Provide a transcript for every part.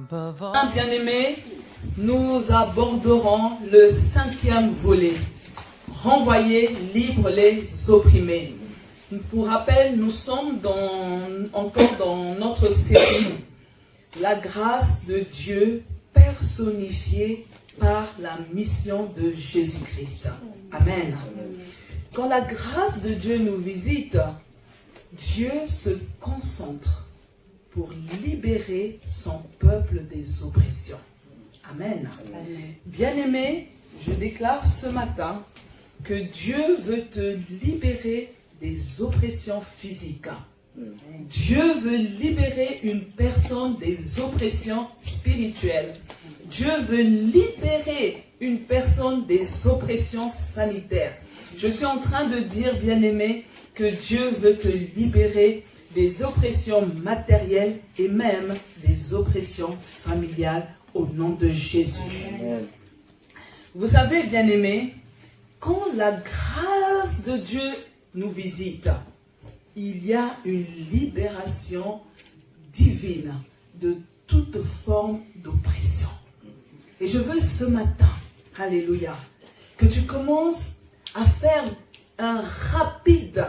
Bien-aimés, nous aborderons le 5e volet. Renvoyer libre les opprimés. Pour rappel, nous sommes encore dans notre série La grâce de Dieu personnifiée par la mission de Jésus-Christ. Amen. Quand la grâce de Dieu nous visite, Dieu se concentre pour libérer son peuple des oppressions. Amen. Bien-aimé, je déclare ce matin que Dieu veut te libérer des oppressions physiques. Dieu veut libérer une personne des oppressions spirituelles. Dieu veut libérer une personne des oppressions sanitaires. Je suis en train de dire, bien-aimé, que Dieu veut te libérer des oppressions matérielles et même des oppressions familiales au nom de Jésus. Amen. Vous savez, bien-aimés, quand la grâce de Dieu nous visite, il y a une libération divine de toute forme d'oppression. Et je veux ce matin, alléluia, que tu commences à faire un rapide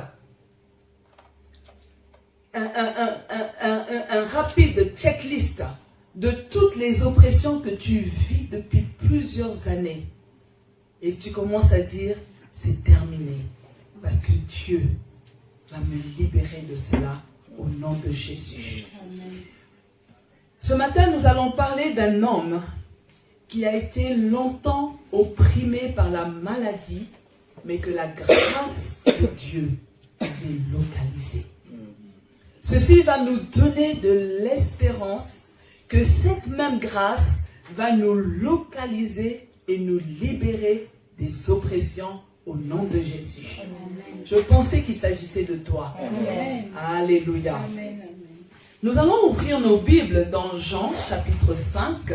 checklist de toutes les oppressions que tu vis depuis plusieurs années. Et tu commences à dire, c'est terminé. Parce que Dieu va me libérer de cela au nom de Jésus. Amen. Ce matin, nous allons parler d'un homme qui a été longtemps opprimé par la maladie, mais que la grâce de Dieu avait localisé. Ceci va nous donner de l'espérance que cette même grâce va nous localiser et nous libérer des oppressions au nom de Jésus. Amen. Je pensais qu'il s'agissait de toi. Amen. Alléluia. Amen. Nous allons ouvrir nos Bibles dans Jean chapitre 5,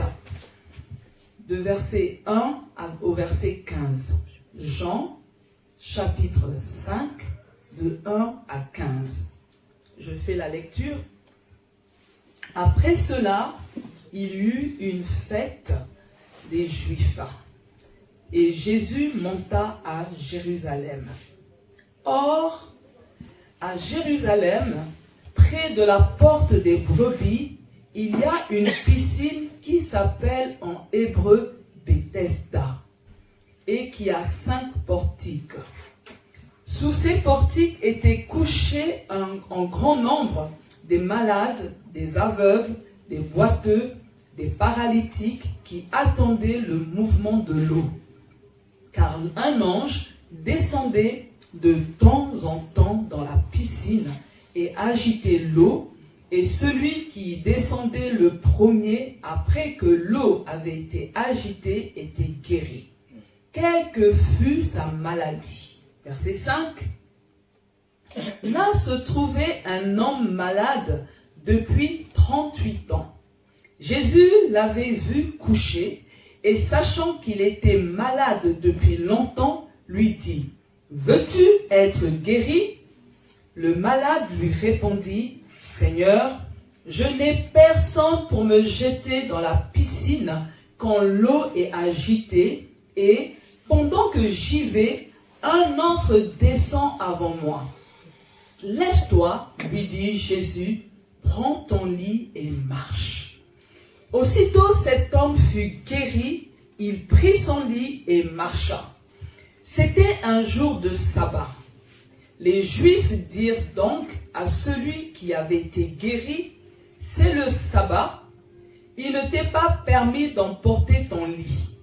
de verset 1 au verset 15. Jean chapitre 5, de 1 à 15. Je fais la lecture. Après cela, il y eut une fête des Juifs. Et Jésus monta à Jérusalem. Or, à Jérusalem, près de la porte des brebis, il y a une piscine qui s'appelle en hébreu Bethesda et qui a 5 portiques. Sous ces portiques étaient couchés en grand nombre des malades, des aveugles, des boiteux, des paralytiques qui attendaient le mouvement de l'eau. Car un ange descendait de temps en temps dans la piscine et agitait l'eau, et celui qui descendait le premier, après que l'eau avait été agitée, était guéri. Quelle que fût sa maladie. Verset 5. Là se trouvait un homme malade depuis 38 ans. Jésus l'avait vu couché, et sachant qu'il était malade depuis longtemps, lui dit, « Veux-tu être guéri ?» Le malade lui répondit, « Seigneur, je n'ai personne pour me jeter dans la piscine quand l'eau est agitée, et pendant que j'y vais, un autre descend avant moi. Lève-toi, lui dit Jésus, prends ton lit et marche. » Aussitôt cet homme fut guéri, il prit son lit et marcha. C'était un jour de sabbat. Les Juifs dirent donc à celui qui avait été guéri, « C'est le sabbat, il ne t'est pas permis d'emporter ton lit. »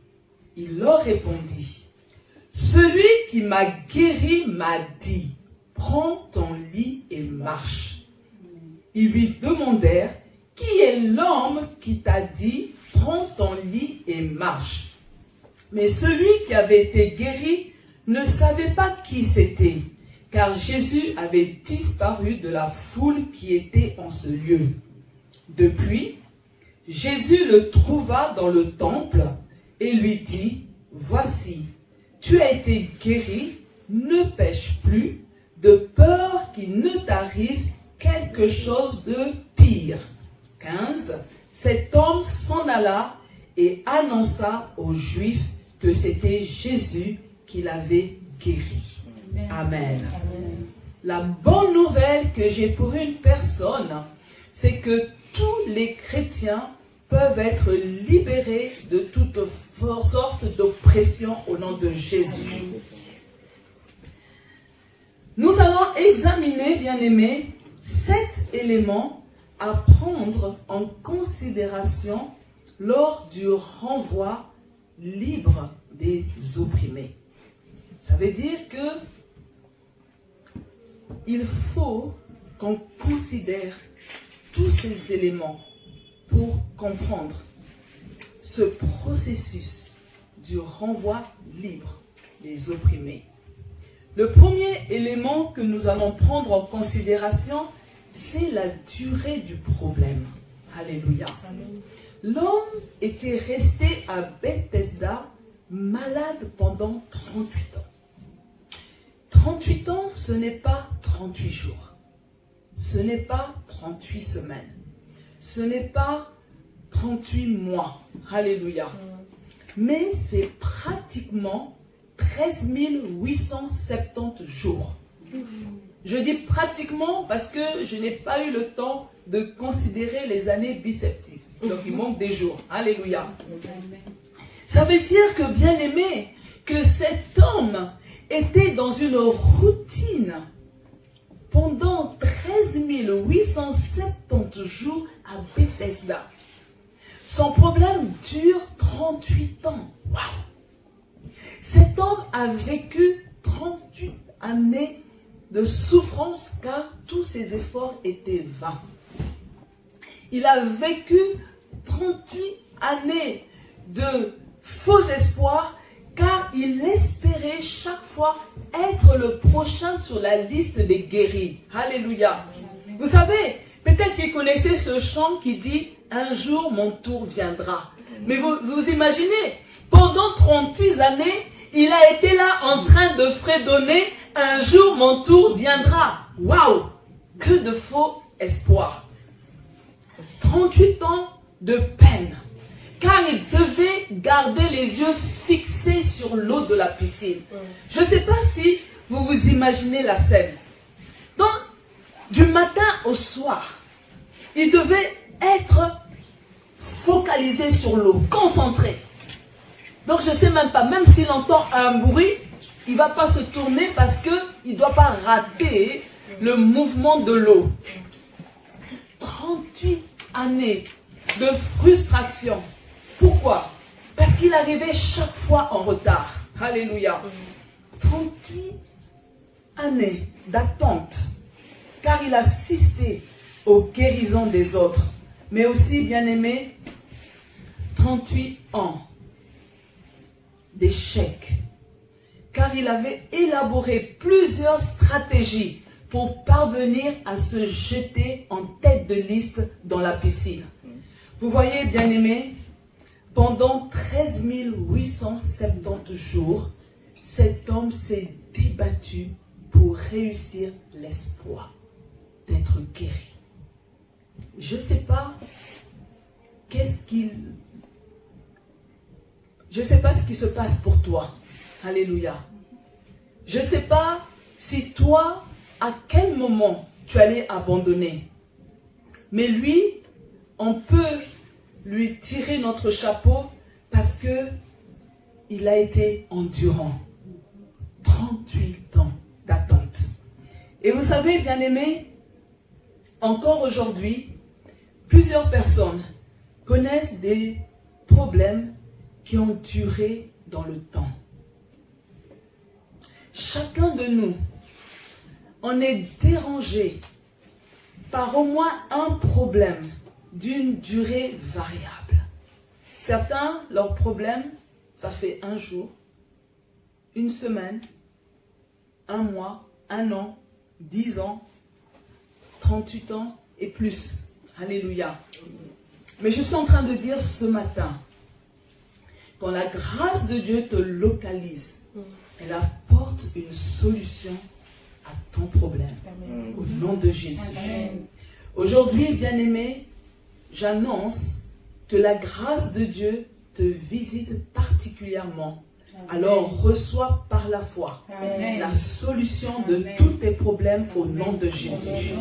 Il leur répondit, « Celui qui m'a guéri m'a dit, « Prends ton lit et marche. » Ils lui demandèrent, « Qui est l'homme qui t'a dit, prends ton lit et marche ?» Mais celui qui avait été guéri ne savait pas qui c'était, car Jésus avait disparu de la foule qui était en ce lieu. Depuis, Jésus le trouva dans le temple et lui dit, « Voici, tu as été guéri, ne pêche plus, de peur qu'il ne t'arrive quelque chose de pire. » 15. cet homme s'en alla et annonça aux Juifs que c'était Jésus qui l'avait guéri. Amen. Amen. La bonne nouvelle que j'ai pour une personne, c'est que tous les chrétiens peuvent être libérés de toutes sortes d'oppression au nom de Jésus. Nous allons examiner, bien-aimés, 7 éléments à prendre en considération lors du renvoi libre des opprimés. Ça veut dire que il faut qu'on considère tous ces éléments pour comprendre ce processus du renvoi libre des opprimés. Le premier élément que nous allons prendre en considération, c'est la durée du problème. Alléluia. Amen. L'homme était resté à Bethesda malade pendant 38 ans. 38 ans, ce n'est pas 38 jours. Ce n'est pas 38 semaines. Ce n'est pas 38 mois. Alléluia. Mais c'est pratiquement 13 870 jours. Je dis pratiquement parce que je n'ai pas eu le temps de considérer les années bisseptiques. Donc il manque des jours. Alléluia. Ça veut dire que, bien aimé, que cet homme était dans une routine pendant 13 870 jours à Bethesda. Son problème dure 38 ans. Wow. Cet homme a vécu 38 années de souffrance car tous ses efforts étaient vains. Il a vécu 38 années de faux espoirs car il espérait chaque fois être le prochain sur la liste des guéris. Alléluia. Vous savez, peut-être que vous connaissez ce chant qui dit « Un jour mon tour viendra ». Mais vous imaginez, pendant 38 années, il a été là en train de fredonner « Un jour mon tour viendra ». Waouh! Que de faux espoirs. 38 ans de peine. Car il devait garder les yeux fixés sur l'eau de la piscine. Je ne sais pas si vous vous imaginez la scène. Donc, du matin au soir, il devait être focalisé sur l'eau, concentré. Donc, je ne sais même pas, même s'il entend un bruit, il ne va pas se tourner parce qu'il ne doit pas rater le mouvement de l'eau. 38 années de frustration. Pourquoi? Parce qu'il arrivait chaque fois en retard. Alléluia. 38 années d'attente. Car il assistait aux guérisons des autres. Mais aussi, bien aimé, 38 ans d'échec. Car il avait élaboré plusieurs stratégies pour parvenir à se jeter en tête de liste dans la piscine. Vous voyez, bien aimé, pendant 13 870 jours, cet homme s'est débattu pour réussir l'espoir d'être guéri. Je ne sais pas je ne sais pas ce qui se passe pour toi. Alléluia. Je ne sais pas si toi, à quel moment tu allais abandonner. Mais lui, on peut lui tirer notre chapeau parce que il a été endurant. 38 ans d'attente. Et vous savez, bien aimé, encore aujourd'hui, plusieurs personnes connaissent des problèmes qui ont duré dans le temps. Chacun de nous, on est dérangé par au moins un problème d'une durée variable. Certains, leur problème, ça fait un jour, une semaine, un mois, un an, 10 ans, 38 ans et plus. Alléluia. Mais je suis en train de dire ce matin, quand la grâce de Dieu te localise, elle apporte une solution à ton problème. Amen. Au nom de Jésus. Amen. Aujourd'hui, bien-aimé, j'annonce que la grâce de Dieu te visite particulièrement. Alors reçois par la foi la solution de tous tes problèmes au nom de Jésus.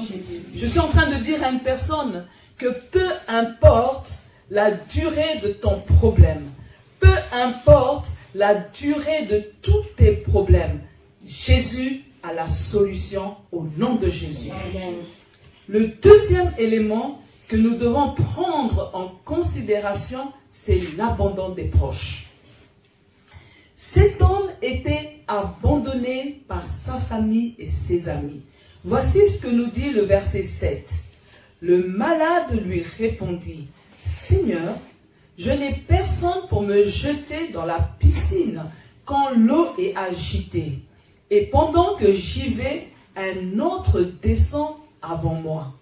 Je suis en train de dire à une personne que peu importe la durée de ton problème, peu importe la durée de tous tes problèmes, Jésus a la solution au nom de Jésus. Le deuxième élément que nous devons prendre en considération, c'est l'abandon des proches. Cet homme était abandonné par sa famille et ses amis. Voici ce que nous dit le verset 7. Le malade lui répondit, « Seigneur, je n'ai personne pour me jeter dans la piscine quand l'eau est agitée. Et pendant que j'y vais, un autre descend avant moi. »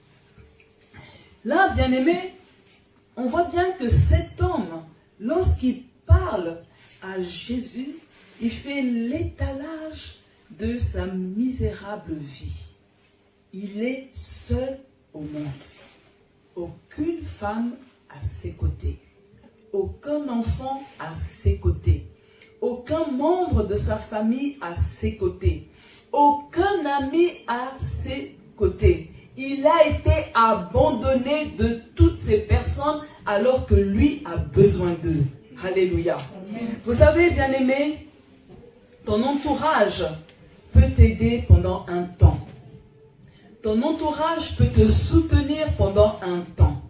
Là, bien-aimé, on voit bien que cet homme, lorsqu'il parle à Jésus, il fait l'étalage de sa misérable vie. Il est seul au monde. Aucune femme à ses côtés. Aucun enfant à ses côtés. Aucun membre de sa famille à ses côtés. Aucun ami à ses côtés. Il a été abandonné de toutes ces personnes alors que lui a besoin d'eux. Alléluia. Vous savez, bien-aimé, ton entourage peut t'aider pendant un temps. Ton entourage peut te soutenir pendant un temps.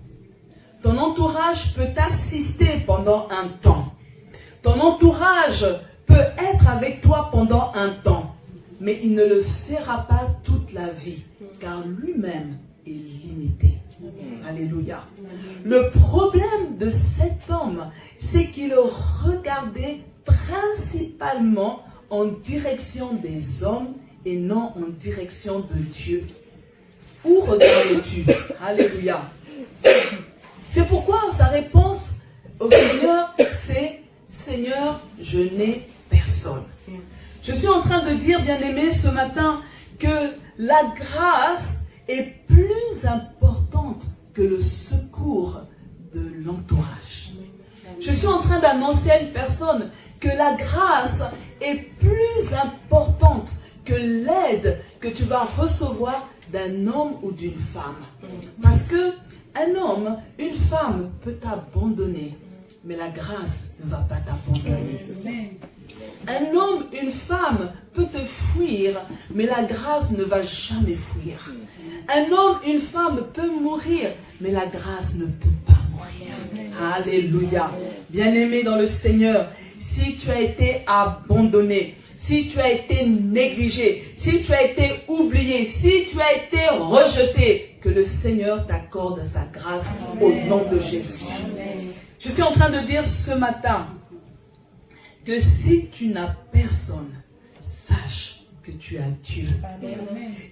Ton entourage peut t'assister pendant un temps. Ton entourage peut être avec toi pendant un temps. Mais il ne le fera pas toute la vie, car lui-même est limité. Alléluia. Le problème de cet homme, c'est qu'il regardait principalement en direction des hommes et non en direction de Dieu. Où regardes-tu? Alléluia. C'est pourquoi sa réponse au Seigneur, c'est « Seigneur, je n'ai personne ». Je suis en train de dire, bien-aimé, ce matin, que la grâce est plus importante que le secours de l'entourage. Je suis en train d'annoncer à une personne que la grâce est plus importante que l'aide que tu vas recevoir d'un homme ou d'une femme. Parce que un homme, une femme peut t'abandonner, mais la grâce ne va pas t'abandonner. Un homme, une femme peut te fuir, mais la grâce ne va jamais fuir. Un homme, une femme peut mourir, mais la grâce ne peut pas mourir. Alléluia. Bien-aimé dans le Seigneur, si tu as été abandonné, si tu as été négligé, si tu as été oublié, si tu as été rejeté, que le Seigneur t'accorde sa grâce au nom de Jésus. Je suis en train de dire ce matin que si tu n'as personne, sache que tu as Dieu.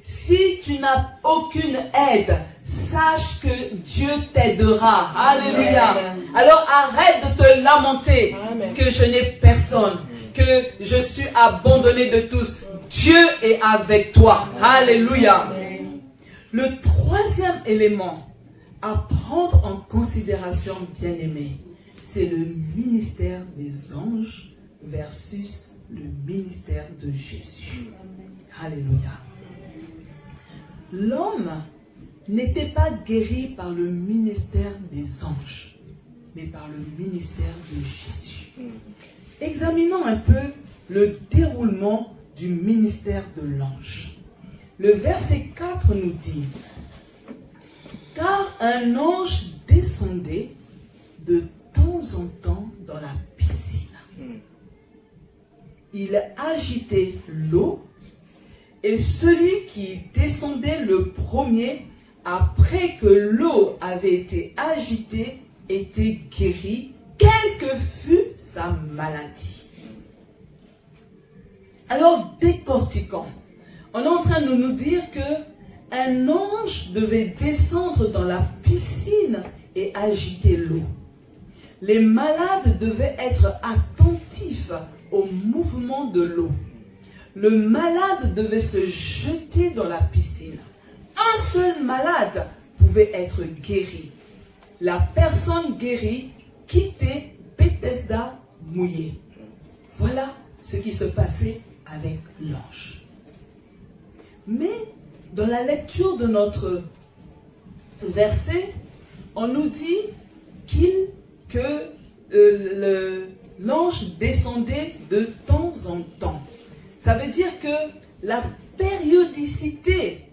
Si tu n'as aucune aide, sache que Dieu t'aidera. Alléluia. Alors arrête de te lamenter que je n'ai personne, que je suis abandonné de tous. Dieu est avec toi. Alléluia. Le troisième élément à prendre en considération, bien-aimé, c'est le ministère des anges versus le ministère de Jésus. Alléluia. L'homme n'était pas guéri par le ministère des anges, mais par le ministère de Jésus. Examinons un peu le déroulement du ministère de l'ange. Le verset 4 nous dit, « Car un ange descendait de temps en temps dans la piscine. Il agitait l'eau, et celui qui descendait le premier, après que l'eau avait été agitée, était guéri, quelle que fût sa maladie. » Alors, décortiquons. On est en train de nous dire que un ange devait descendre dans la piscine et agiter l'eau. Les malades devaient être attentifs au mouvement de l'eau. Le malade devait se jeter dans la piscine. Un seul malade pouvait être guéri. la personne guérie quittait Bethesda mouillée. Voilà ce qui se passait avec l'ange. Mais dans la lecture de notre verset, on nous dit que l'ange descendait de temps en temps. Ça veut dire que la périodicité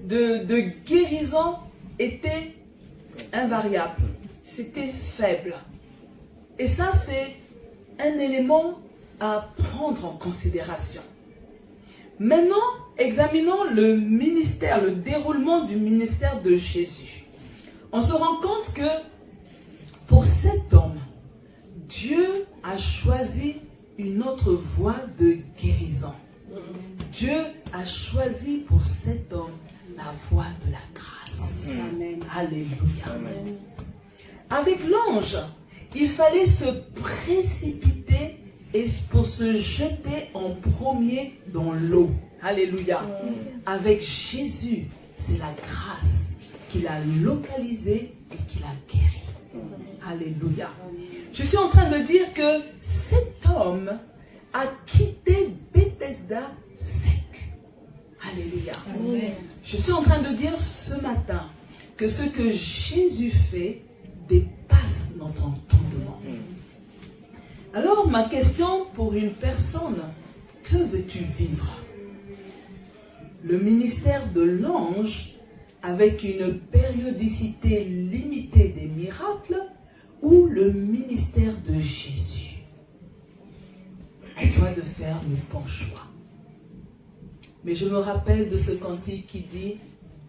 de guérison était invariable. C'était faible. Et ça, c'est un élément à prendre en considération. Maintenant, examinons le ministère, le déroulement du ministère de Jésus. On se rend compte que pour cet homme, Dieu a choisi une autre voie de guérison. Dieu a choisi pour cet homme la voie de la grâce. Amen. Alléluia. Amen. Avec l'ange, il fallait se précipiter et pour se jeter en premier dans l'eau. Alléluia. Avec Jésus, c'est la grâce qu'il a localisée et qu'il a guéri. Alléluia. Je suis en train de dire que cet homme a quitté Bethesda sec. Alléluia. Amen. Je suis en train de dire ce matin que ce que Jésus fait dépasse notre entendement. Alors, ma question pour une personne, que veux-tu vivre? Le ministère de l'ange avec une périodicité limitée des miracles ou le ministère de Jésus? À toi de faire le bon choix. Mais je me rappelle de ce cantique qui dit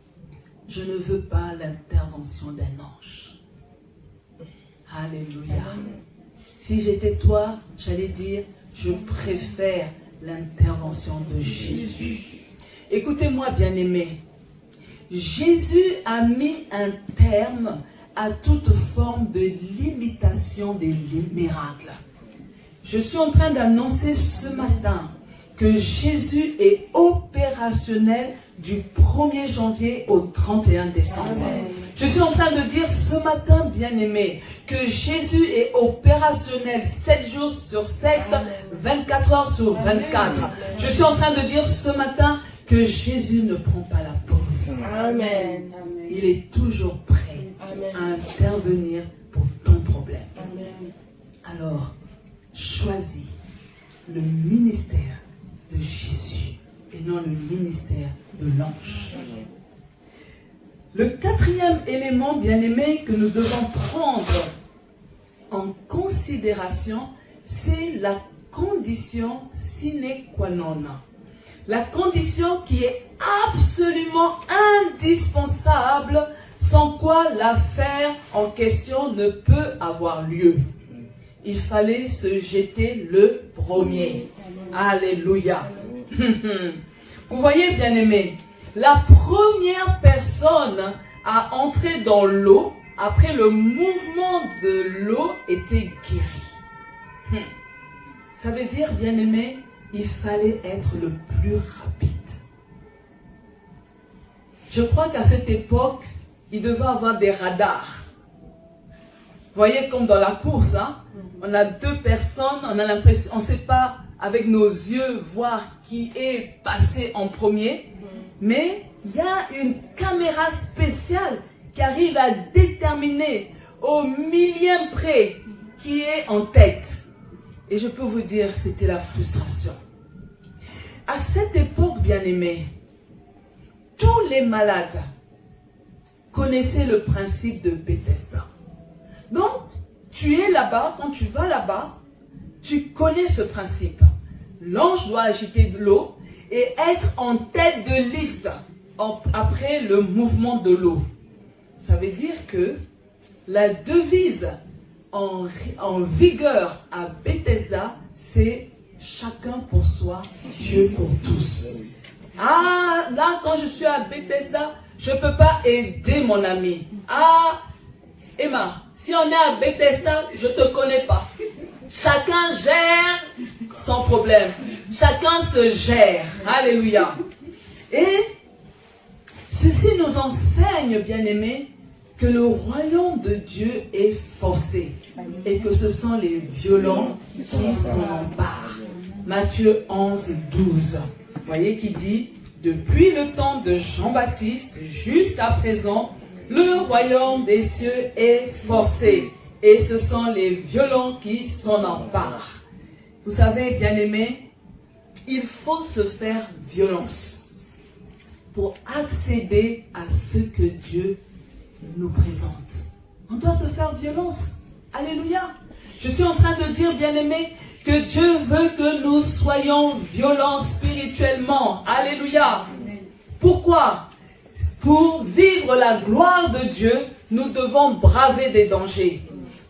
« Je ne veux pas l'intervention d'un ange. » Alléluia. Si j'étais toi, j'allais dire « Je préfère l'intervention de Jésus. » Écoutez-moi, bien-aimés. Jésus a mis un terme à toute forme de limitation des miracles. Je suis en train d'annoncer ce matin que Jésus est opérationnel du 1er janvier au 31 décembre. Amen. Je suis en train de dire ce matin, bien-aimé, que Jésus est opérationnel 7 jours sur 7, Amen. 24 heures sur 24. Amen. Je suis en train de dire ce matin que Jésus ne prend pas la pause. Amen. Il est toujours prêt Amen. À intervenir pour ton problème. Amen. Alors, choisis le ministère de Jésus et non le ministère de l'ange. Le 4e élément, bien-aimé, que nous devons prendre en considération, c'est la condition sine qua non. La condition qui est absolument indispensable, sans quoi l'affaire en question ne peut avoir lieu. Il fallait se jeter le premier. Alléluia. Vous voyez, bien-aimés, la première personne à entrer dans l'eau, après le mouvement de l'eau, était guérie. Ça veut dire, bien-aimés, il fallait être le plus rapide. Je crois qu'à cette époque, il devait avoir des radars. Vous voyez, comme dans la course, hein? On a 2 personnes, on a l'impression, on ne sait pas avec nos yeux voir qui est passé en premier, mais il y a une caméra spéciale qui arrive à déterminer au millième près qui est en tête. Et je peux vous dire, c'était la frustration. À cette époque, bien-aimés, tous les malades connaissaient le principe de Bethesda. Donc, tu es là-bas, quand tu vas là-bas, tu connais ce principe. L'ange doit agiter de l'eau et être en tête de liste après le mouvement de l'eau. Ça veut dire que la devise en vigueur à Bethesda, c'est chacun pour soi, Dieu pour tous. Ah, là, quand je suis à Bethesda, je ne peux pas aider mon ami. Ah, Emma, si on est à Bethesda, je ne te connais pas. Chacun gère son problème. Chacun se gère. Alléluia. Et ceci nous enseigne, bien-aimés, que le royaume de Dieu est forcé et que ce sont les violents qui s'en emparent. Matthieu 11, 12. Vous voyez qui dit, depuis le temps de Jean-Baptiste jusqu'à présent, le royaume des cieux est forcé et ce sont les violents qui s'en emparent. Vous savez, bien-aimés, il faut se faire violence pour accéder à ce que Dieu nous présente. On doit se faire violence. Alléluia. Je suis en train de dire, bien-aimés, que Dieu veut que nous soyons violents spirituellement. Alléluia. Pourquoi? Pour vivre la gloire de Dieu, nous devons braver des dangers.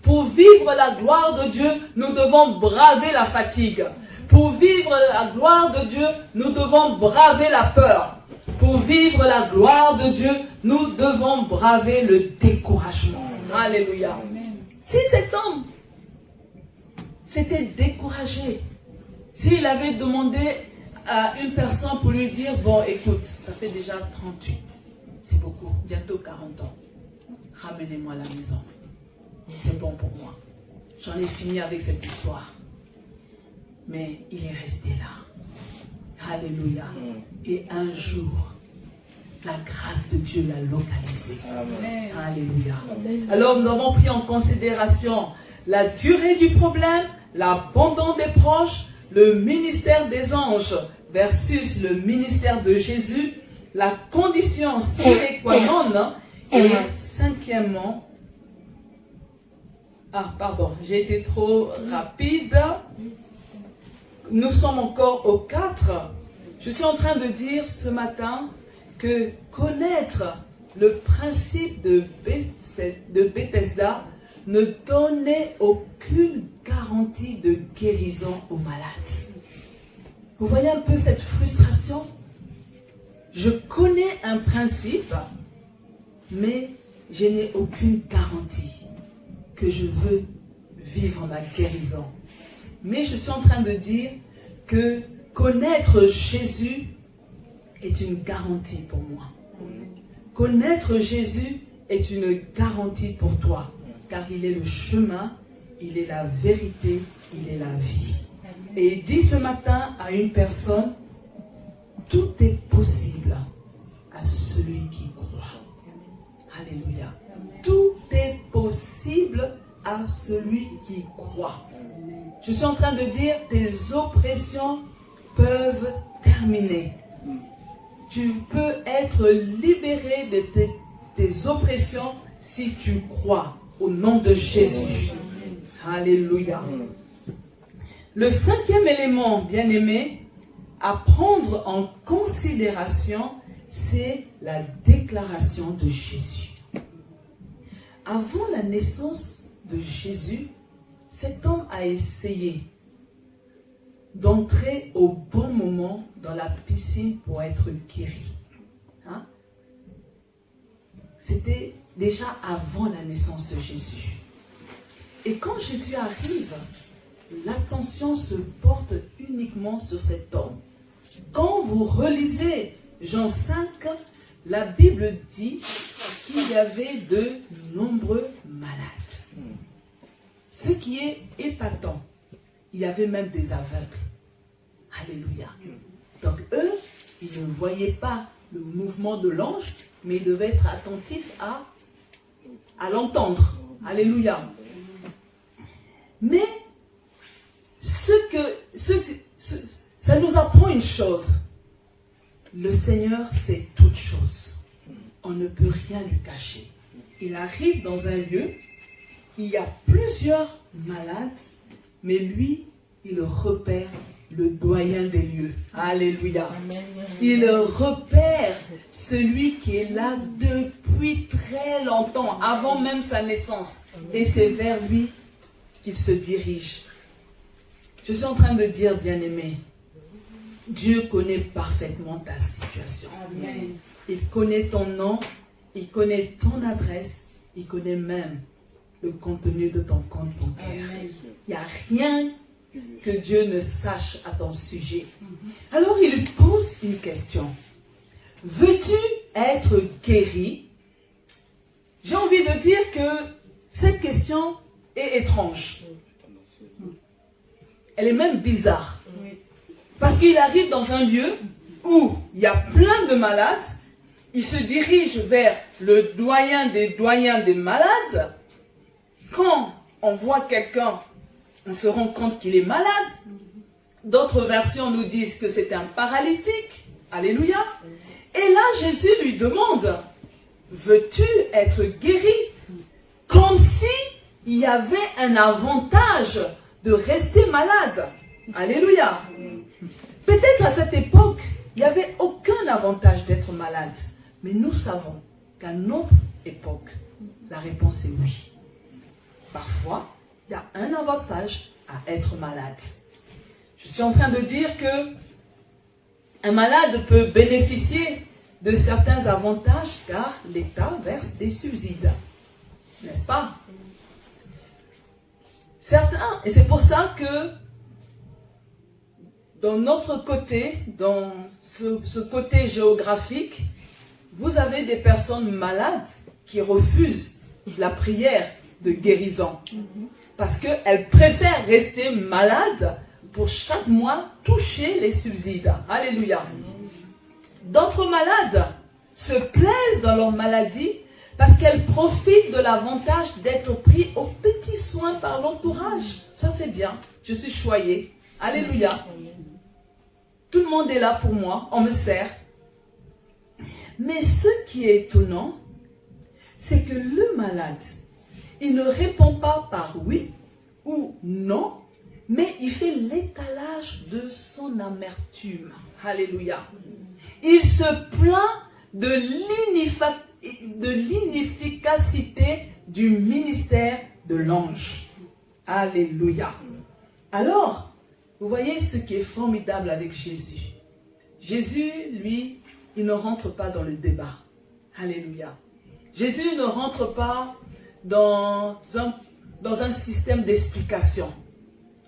Pour vivre la gloire de Dieu, nous devons braver la fatigue. Pour vivre la gloire de Dieu, nous devons braver la peur. Pour vivre la gloire de Dieu, nous devons braver le découragement. Alléluia. Si cet homme s'était découragé, s'il avait demandé à une personne pour lui dire, bon écoute, ça fait déjà 38, c'est beaucoup, bientôt 40 ans, ramenez-moi à la maison, c'est bon pour moi, j'en ai fini avec cette histoire. Mais il est resté là. Alléluia. Et un jour, la grâce de Dieu l'a localisé. Amen. Alléluia. Amen. Alors nous avons pris en considération la durée du problème, l'abandon des proches, le ministère des anges versus le ministère de Jésus, la condition sine qua non, et cinquièmement, j'ai été trop rapide. Nous sommes encore au 4. Je suis en train de dire ce matin que connaître le principe de Bethesda ne donnait aucune garantie de guérison aux malades. Vous voyez un peu cette frustration? Je connais un principe, mais je n'ai aucune garantie que je veux vivre ma guérison. Mais je suis en train de dire que connaître Jésus est une garantie pour moi. Connaître Jésus est une garantie pour toi, car il est le chemin, il est la vérité, il est la vie. Et il dit ce matin à une personne, tout est possible à celui qui croit. Alléluia. Tout est possible à celui qui croit. Je suis en train de dire, tes oppressions peuvent terminer. Tu peux être libéré de tes oppressions si tu crois au nom de Jésus. Alléluia. Le cinquième élément, bien-aimé, à prendre en considération, c'est la déclaration de Jésus. Avant la naissance de Jésus, cet homme a essayé d'entrer au bon moment dans la piscine pour être guéri. Hein? C'était déjà avant la naissance de Jésus. Et quand Jésus arrive, l'attention se porte uniquement sur cet homme. Quand vous relisez Jean 5, la Bible dit qu'il y avait de nombreux malades. Ce qui est épatant, il y avait même des aveugles. Alléluia. Donc eux, ils ne voyaient pas le mouvement de l'ange, mais ils devaient être attentifs à l'entendre. Alléluia. Mais ça nous apprend une chose. Le Seigneur sait toutes choses. On ne peut rien lui cacher. Il arrive dans un lieu, il y a plusieurs malades, mais lui, il repère le doyen des lieux. Alléluia. Amen. Il repère celui qui est là depuis très longtemps, avant même sa naissance. Et c'est vers lui qu'il se dirige. Je suis en train de dire, bien-aimé, Dieu connaît parfaitement ta situation. Amen. Il connaît ton nom, il connaît ton adresse, il connaît même le contenu de ton compte bancaire. Il n'y a rien que Dieu ne sache à ton sujet. Alors il lui pose une question. Veux-tu être guéri? J'ai envie est étrange. Elle est même bizarre. Parce qu'il arrive dans un lieu où il y a plein de malades. Il se dirige vers le doyen des malades. Quand on voit quelqu'un, on se rend compte qu'il est malade. D'autres versions nous disent que c'est un paralytique. Alléluia. Et là, Jésus lui demande, veux-tu être guéri? Comme si il y avait un avantage de rester malade. Alléluia. Peut-être à cette époque, il n'y avait aucun avantage d'être malade. Mais nous savons qu'à notre époque, la réponse est oui. Parfois, il y a un avantage à être malade. Je suis en train de dire que un malade peut bénéficier de certains avantages car l'État verse des subsides. N'est-ce pas? Certains, et c'est pour ça que dans notre côté, dans ce côté géographique, vous avez des personnes malades qui refusent la prière de guérison. Parce qu'elles préfèrent rester malades pour chaque mois toucher les subsides. Alléluia. D'autres malades se plaisent dans leur maladie parce qu'elles profitent de l'avantage d'être pris aux petits soins par l'entourage. Ça fait bien. Je suis choyée. Alléluia. Tout le monde est là pour moi. On me sert. Mais ce qui est étonnant, c'est que le malade, il ne répond pas par oui ou non, mais il fait l'étalage de son amertume. Alléluia. Il se plaint de l'inefficacité du ministère de l'ange. Alléluia. Alors, vous voyez ce qui est formidable avec Jésus. Jésus, lui, il ne rentre pas dans le débat. Alléluia. Jésus ne rentre pas dans un système d'explication.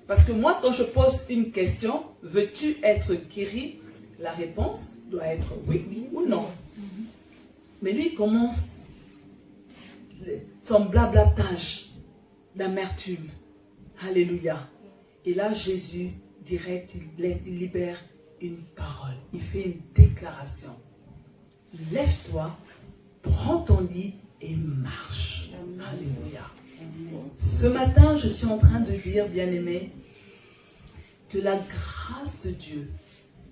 Parce que moi, quand je pose une question, veux-tu être guéri? La réponse doit être oui ou non. Mais lui, il commence son blablatage d'amertume. Alléluia. Et là, Jésus, direct, il libère une parole. Il fait une déclaration. Lève-toi, prends ton lit et marche. Alléluia. Ce matin, je suis en train de dire, bien-aimés, que la grâce de Dieu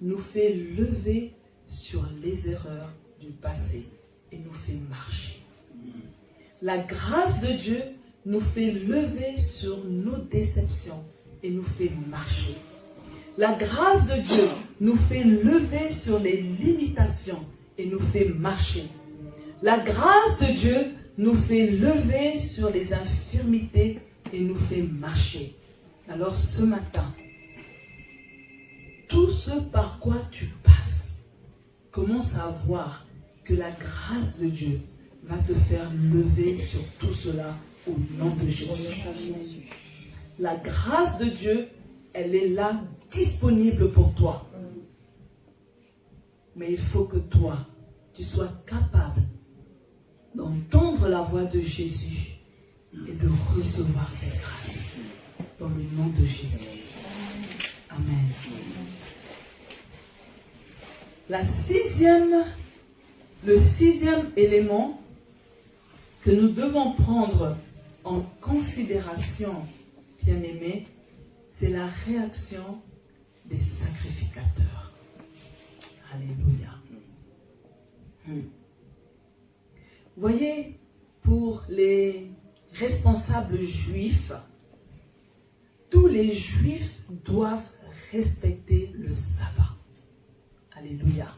nous fait lever sur les erreurs du passé et nous fait marcher. La grâce de Dieu nous fait lever sur nos déceptions et nous fait marcher. La grâce de Dieu nous fait lever sur les limitations et nous fait marcher. La grâce de Dieu nous fait lever sur les infirmités et nous fait marcher. Alors ce matin, tout ce par quoi tu passes, commence à voir que la grâce de Dieu va te faire lever sur tout cela au nom de Jésus. La grâce de Dieu, elle est là, disponible pour toi. Mais il faut que toi, tu sois capable d'entendre la voix de Jésus et de recevoir cette grâce. Dans le nom de Jésus. Amen. Le sixième élément que nous devons prendre en considération, bien-aimés, c'est la réaction des sacrificateurs. Alléluia. Voyez, pour les responsables juifs, tous les juifs doivent respecter le sabbat. Alléluia.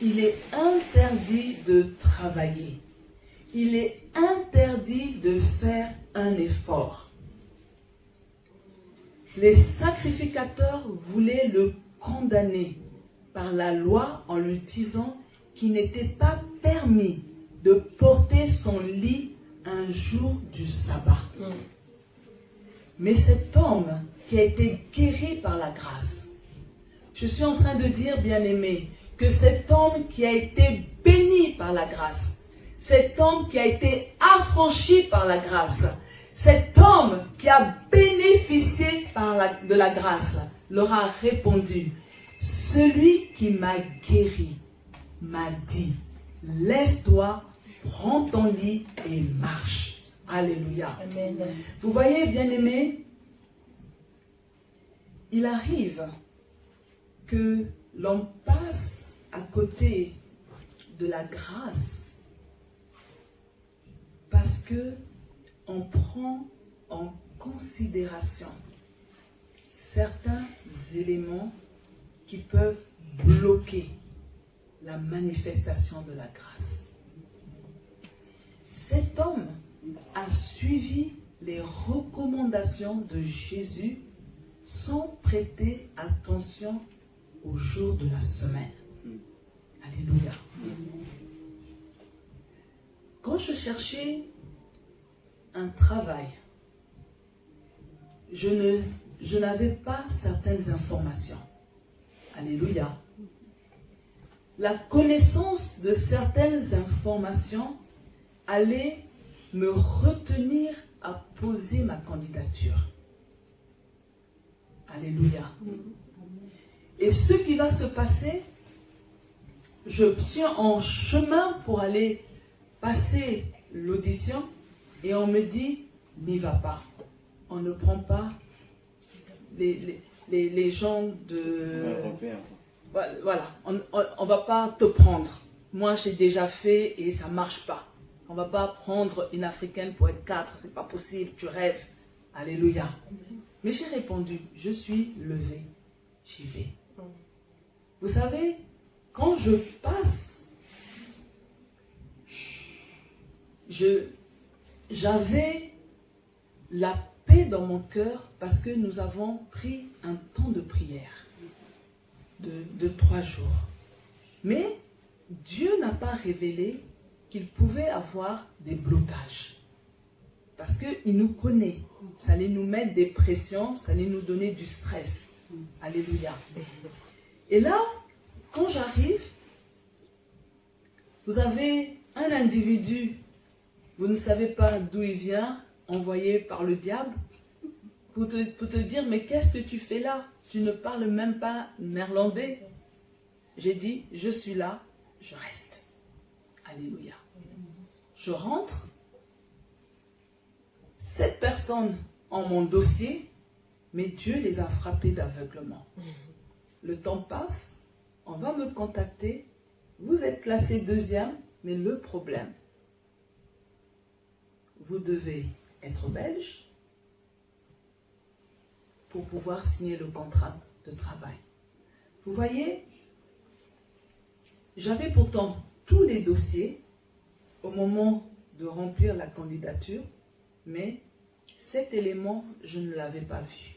Il est interdit de travailler. Il est interdit de faire un effort. Les sacrificateurs voulaient le condamner par la loi en lui disant qu'il n'était pas permis de porter son lit un jour du sabbat. Mais cet homme qui a été guéri par la grâce, je suis en train de dire, bien-aimé, que cet homme qui a été béni par la grâce, cet homme qui a été affranchi par la grâce, Cet homme qui a bénéficié de la grâce leur a répondu, celui qui m'a guéri m'a dit, lève-toi, prends ton lit et marche. Alléluia. Amen. Vous voyez, bien-aimés, il arrive que l'on passe à côté de la grâce parce que on prend en considération certains éléments qui peuvent bloquer la manifestation de la grâce. Cet homme a suivi les recommandations de Jésus sans prêter attention au jour de la semaine. Alléluia. Quand je cherchais un travail, je n'avais pas certaines informations. Alléluia. La connaissance de certaines informations allait me retenir à poser ma candidature. Alléluia. Et ce qui va se passer, je suis en chemin pour aller passer l'audition et on me dit, n'y va pas. On ne prend pas les gens de... Voilà, on ne va pas te prendre. Moi, j'ai déjà fait et ça ne marche pas. On ne va pas prendre une Africaine pour être 4, c'est pas possible, tu rêves. Alléluia. Mais j'ai répondu, je suis levé, j'y vais. Vous savez, quand je passe, j'avais la paix dans mon cœur parce que nous avons pris un temps de prière de 3 jours. Mais Dieu n'a pas révélé qu'il pouvait avoir des blocages. Parce qu'il nous connaît. Ça allait nous mettre des pressions, ça allait nous donner du stress. Alléluia. Et là, quand j'arrive, vous avez un individu, vous ne savez pas d'où il vient, envoyé par le diable, pour te dire, mais qu'est-ce que tu fais là? Tu ne parles même pas néerlandais. J'ai dit, je suis là, je reste. Alléluia. Je rentre. 7 personnes ont mon dossier, mais Dieu les a frappés d'aveuglement. Le temps passe, on va me contacter. Vous êtes classé 2e, mais le problème, vous devez être belge pour pouvoir signer le contrat de travail. Vous voyez, j'avais pourtant tous les dossiers au moment de remplir la candidature, mais cet élément, je ne l'avais pas vu.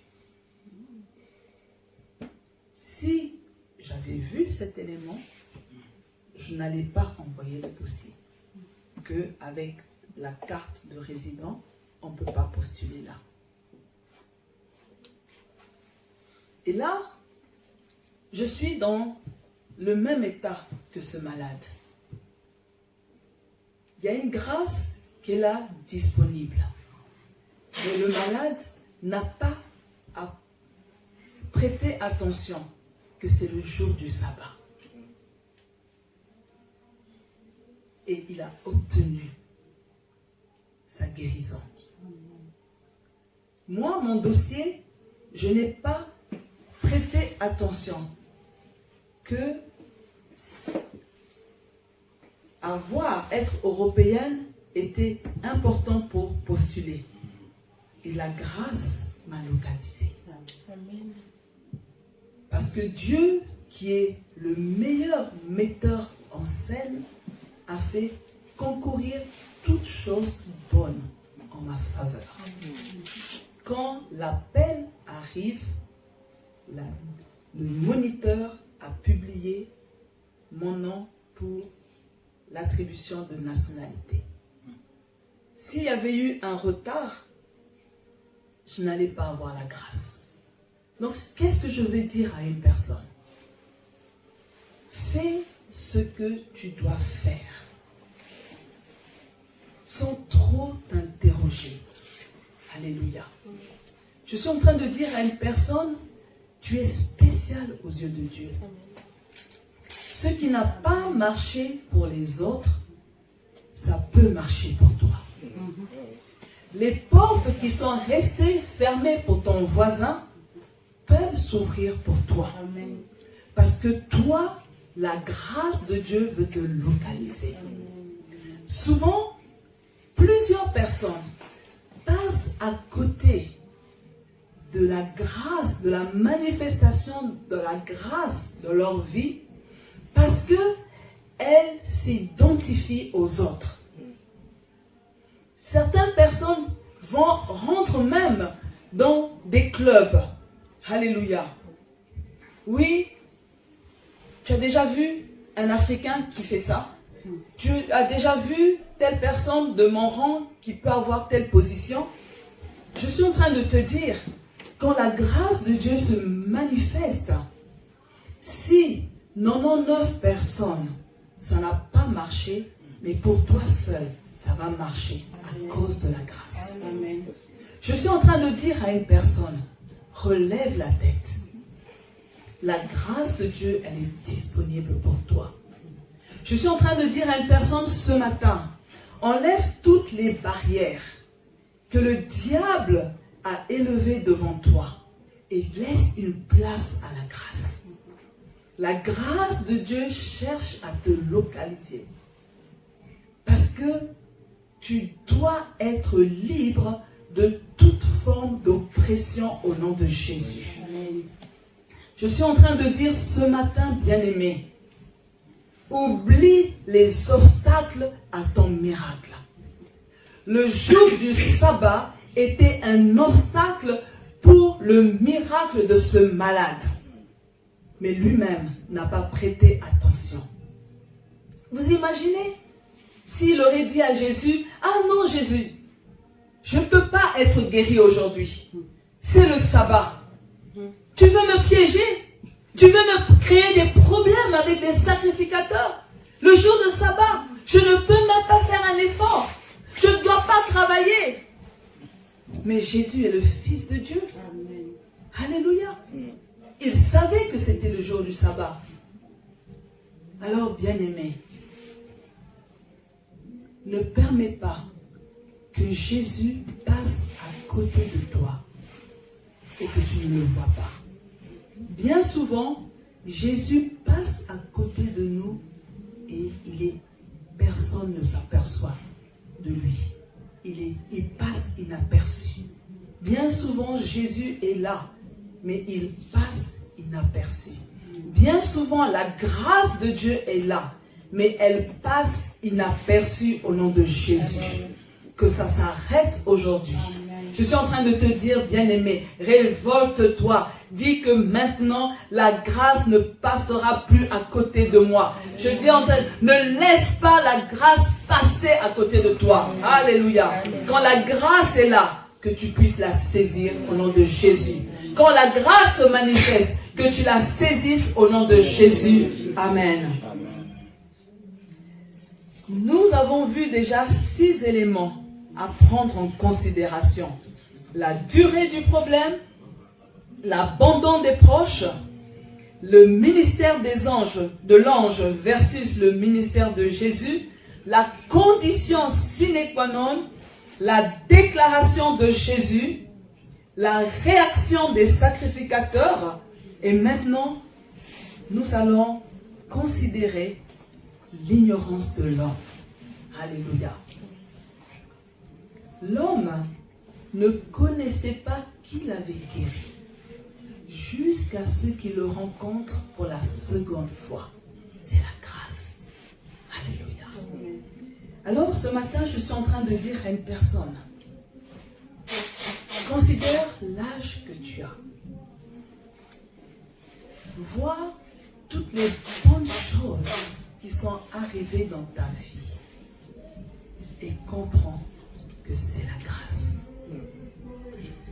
Si j'avais vu cet élément, je n'allais pas envoyer le dossier. Qu'avec la carte de résident, on ne peut pas postuler là. Et là, je suis dans le même état que ce malade. Il y a une grâce qui est là disponible. Mais le malade n'a pas à prêter attention que c'est le jour du sabbat. Et il a obtenu sa guérison. Moi, mon dossier, je n'ai pas prêté attention que être européenne était important pour postuler. Et la grâce m'a localisé. Amen. Parce que Dieu, qui est le meilleur metteur en scène, a fait concourir toutes choses bonnes en ma faveur. Quand l'appel arrive, le moniteur a publié mon nom pour l'attribution de nationalité. S'il y avait eu un retard, je n'allais pas avoir la grâce. Donc, qu'est-ce que je vais dire à une personne? Fais ce que tu dois faire, sans trop t'interroger. Je suis en train de dire à une personne, tu es spécial aux yeux de Dieu. Ce qui n'a pas marché pour les autres, ça peut marcher pour toi. Les portes qui sont restées fermées pour ton voisin peuvent s'ouvrir pour toi. Parce que toi, la grâce de Dieu veut te localiser. Souvent, plusieurs personnes passent à côté de la grâce, de la manifestation de la grâce de leur vie parce qu'elles s'identifient aux autres. Certaines personnes rentrent même dans des clubs. Alléluia. Oui, tu as déjà vu un Africain qui fait ça? Tu as déjà vu telle personne de mon rang qui peut avoir telle position? Je suis en train de te dire, quand la grâce de Dieu se manifeste, si 99 personnes, ça n'a pas marché, mais pour toi seul, ça va marcher à cause de la grâce. Amen. Je suis en train de dire à une personne, relève la tête. La grâce de Dieu, elle est disponible pour toi. Je suis en train de dire à une personne ce matin, enlève toutes les barrières que le diable a élevées devant toi et laisse une place à la grâce. La grâce de Dieu cherche à te localiser. Parce que tu dois être libre de toute forme d'oppression au nom de Jésus. Je suis en train de dire ce matin, bien-aimé, oublie les obstacles à ton miracle. Le jour du sabbat était un obstacle pour le miracle de ce malade. Mais lui-même n'a pas prêté attention. Vous imaginez s'il aurait dit à Jésus, « Ah non Jésus, je ne peux pas être guéri aujourd'hui. C'est le sabbat. Tu veux me piéger? Tu veux me créer des problèmes avec des sacrificateurs? Le jour de sabbat, je ne peux même pas faire un effort. Je ne dois pas travailler. » Mais Jésus est le Fils de Dieu. Amen. Alléluia. Il savait que c'était le jour du sabbat. Alors, bien-aimé, ne permets pas que Jésus passe à côté de toi et que tu ne le vois pas. Bien souvent, Jésus passe à côté de nous et personne ne s'aperçoit de lui. Il passe inaperçu. Bien souvent, Jésus est là, mais il passe inaperçu. Bien souvent, la grâce de Dieu est là, mais elle passe inaperçue au nom de Jésus. Que ça s'arrête aujourd'hui. Je suis en train de te dire, bien-aimé, révolte-toi. Dis que maintenant, la grâce ne passera plus à côté de moi. Je dis en train, ne laisse pas la grâce passer à côté de toi. Alléluia. Quand la grâce est là, que tu puisses la saisir au nom de Jésus. Quand la grâce se manifeste, que tu la saisisses au nom de Jésus. Amen. Nous avons vu déjà 6 éléments à prendre en considération. La durée du problème, l'abandon des proches, le ministère des anges, de l'ange versus le ministère de Jésus, la condition sine qua non, la déclaration de Jésus, la réaction des sacrificateurs, et maintenant, nous allons considérer l'ignorance de l'homme. Alléluia. L'homme ne connaissait pas qui l'avait guéri jusqu'à ce qu'il le rencontre pour la seconde fois. C'est la grâce. Alléluia. Alors ce matin, je suis en train de dire à une personne, considère l'âge que tu as. Vois toutes les bonnes choses qui sont arrivées dans ta vie et comprends que c'est la grâce.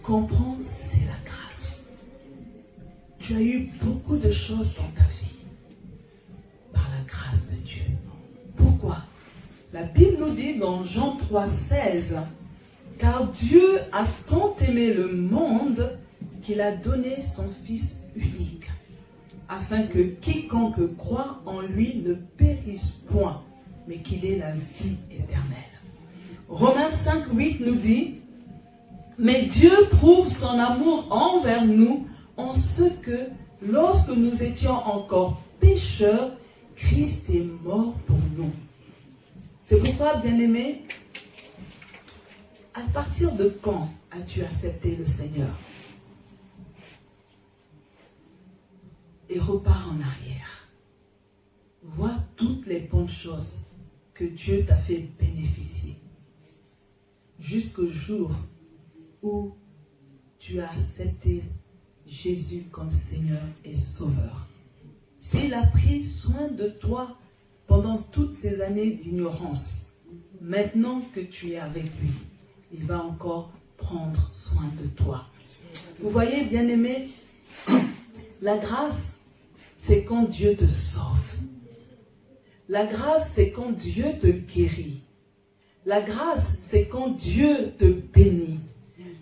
Comprends, c'est la grâce. Tu as eu beaucoup de choses dans ta vie par la grâce de Dieu. Pourquoi? La Bible nous dit dans Jean 3,16 « Car Dieu a tant aimé le monde qu'il a donné son Fils unique, afin que quiconque croit en lui ne périsse point, mais qu'il ait la vie éternelle. Romains 5, 8 nous dit, « Mais Dieu prouve son amour envers nous en ce que, lorsque nous étions encore pécheurs, Christ est mort pour nous. » C'est pourquoi, bien-aimé, à partir de quand as-tu accepté le Seigneur? Et repars en arrière. Vois toutes les bonnes choses que Dieu t'a fait bénéficier. Jusqu'au jour où tu as accepté Jésus comme Seigneur et Sauveur. S'il a pris soin de toi pendant toutes ces années d'ignorance, maintenant que tu es avec lui, il va encore prendre soin de toi. Vous voyez, bien-aimé, la grâce, c'est quand Dieu te sauve. La grâce, c'est quand Dieu te guérit. La grâce, c'est quand Dieu te bénit.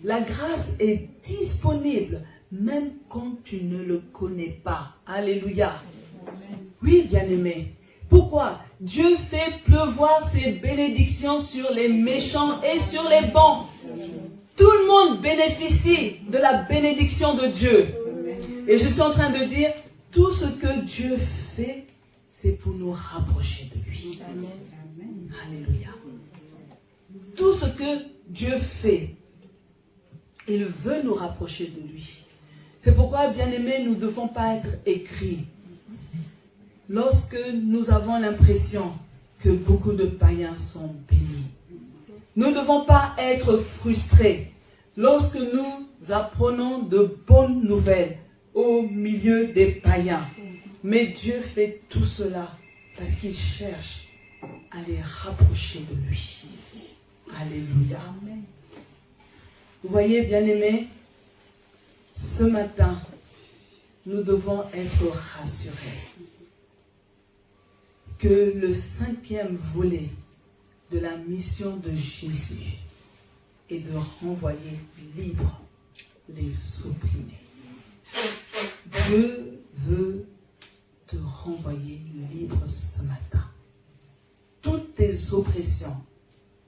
La grâce est disponible même quand tu ne le connais pas. Alléluia. Oui, bien-aimé. Pourquoi? Dieu fait pleuvoir ses bénédictions sur les méchants et sur les bons. Tout le monde bénéficie de la bénédiction de Dieu. Et je suis en train de dire, tout ce que Dieu fait, c'est pour nous rapprocher de lui. Alléluia. Tout ce que Dieu fait, il veut nous rapprocher de lui. C'est pourquoi, bien-aimés, nous ne devons pas être aigris. Lorsque nous avons l'impression que beaucoup de païens sont bénis, nous ne devons pas être frustrés lorsque nous apprenons de bonnes nouvelles au milieu des païens. Mais Dieu fait tout cela parce qu'il cherche à les rapprocher de lui. Alléluia. Vous voyez, bien-aimés, ce matin, nous devons être rassurés que le 5e volet de la mission de Jésus est de renvoyer libres les opprimés. Dieu veut te renvoyer libre ce matin. Toutes tes oppressions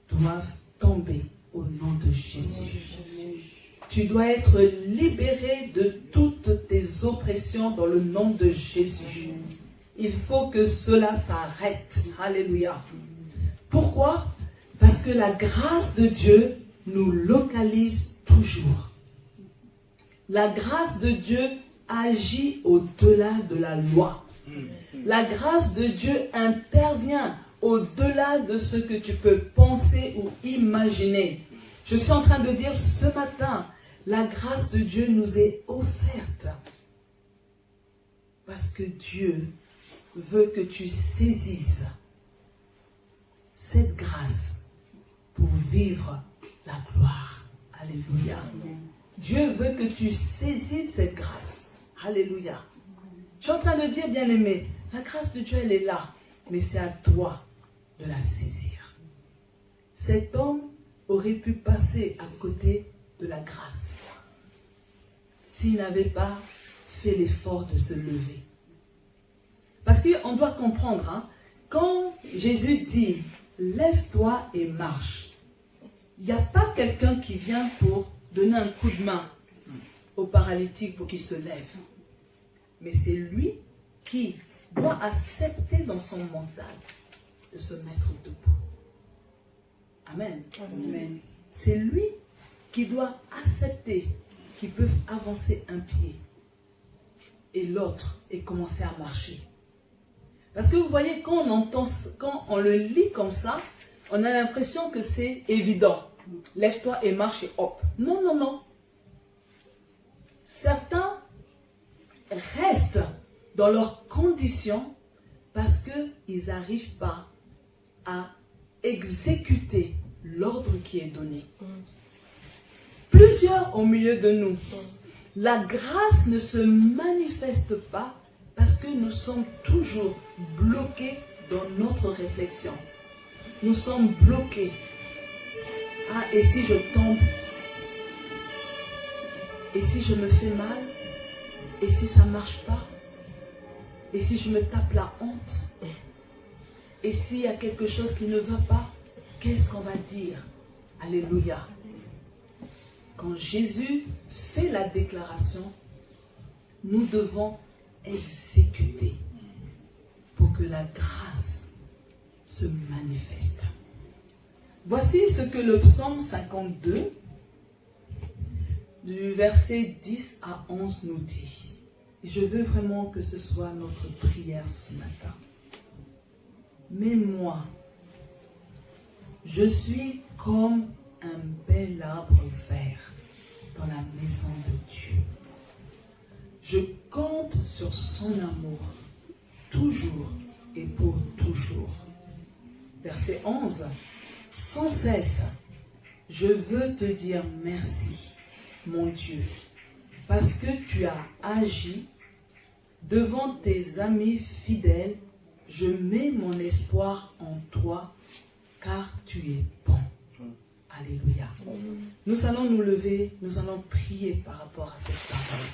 doivent tomber au nom de Jésus. Tu dois être libéré de toutes tes oppressions dans le nom de Jésus. Il faut que cela s'arrête. Alléluia. Pourquoi? Parce que la grâce de Dieu nous localise toujours. La grâce de Dieu agit au-delà de la loi. La grâce de Dieu intervient au-delà de ce que tu peux penser ou imaginer. Je suis en train de dire ce matin, la grâce de Dieu nous est offerte. Parce que Dieu veut que tu saisisses cette grâce pour vivre la gloire. Alléluia. Dieu veut que tu saisisses cette grâce. Alléluia. Je suis en train de dire, bien-aimé, la grâce de Dieu, elle est là. Mais c'est à toi de la saisir. Cet homme aurait pu passer à côté de la grâce s'il n'avait pas fait l'effort de se lever. Parce qu'on doit comprendre, hein, quand Jésus dit « lève-toi et marche », il n'y a pas quelqu'un qui vient pour donner un coup de main au paralytique pour qu'il se lève. Mais c'est lui qui doit accepter dans son mental de se mettre debout. Amen. Amen. C'est lui qui doit accepter qu'il peut avancer un pied et l'autre et commencer à marcher. Parce que vous voyez, quand on le lit comme ça, on a l'impression que c'est évident. Lève-toi et marche et hop. Non, non, non. Certains restent dans leurs conditions parce qu'ils n'arrivent pas à exécuter l'ordre qui est donné. Plusieurs au milieu de nous. La grâce ne se manifeste pas parce que nous sommes toujours bloqués dans notre réflexion. Nous sommes bloqués. Ah, et si je tombe? Et si je me fais mal? Et si ça ne marche pas? Et si je me tape la honte? Et s'il y a quelque chose qui ne va pas, qu'est-ce qu'on va dire? Alléluia. Quand Jésus fait la déclaration, nous devons exécuter pour que la grâce se manifeste. Voici ce que le psaume 52, du verset 10 à 11 nous dit. Et je veux vraiment que ce soit notre prière ce matin. Mais moi, je suis comme un bel arbre vert dans la maison de Dieu. Je compte sur son amour, toujours et pour toujours. Verset 11. Sans cesse, je veux te dire merci, mon Dieu, parce que tu as agi devant tes amis fidèles. Je mets mon espoir en toi, car tu es bon. Alléluia. Nous allons nous lever, nous allons prier par rapport à cette parole.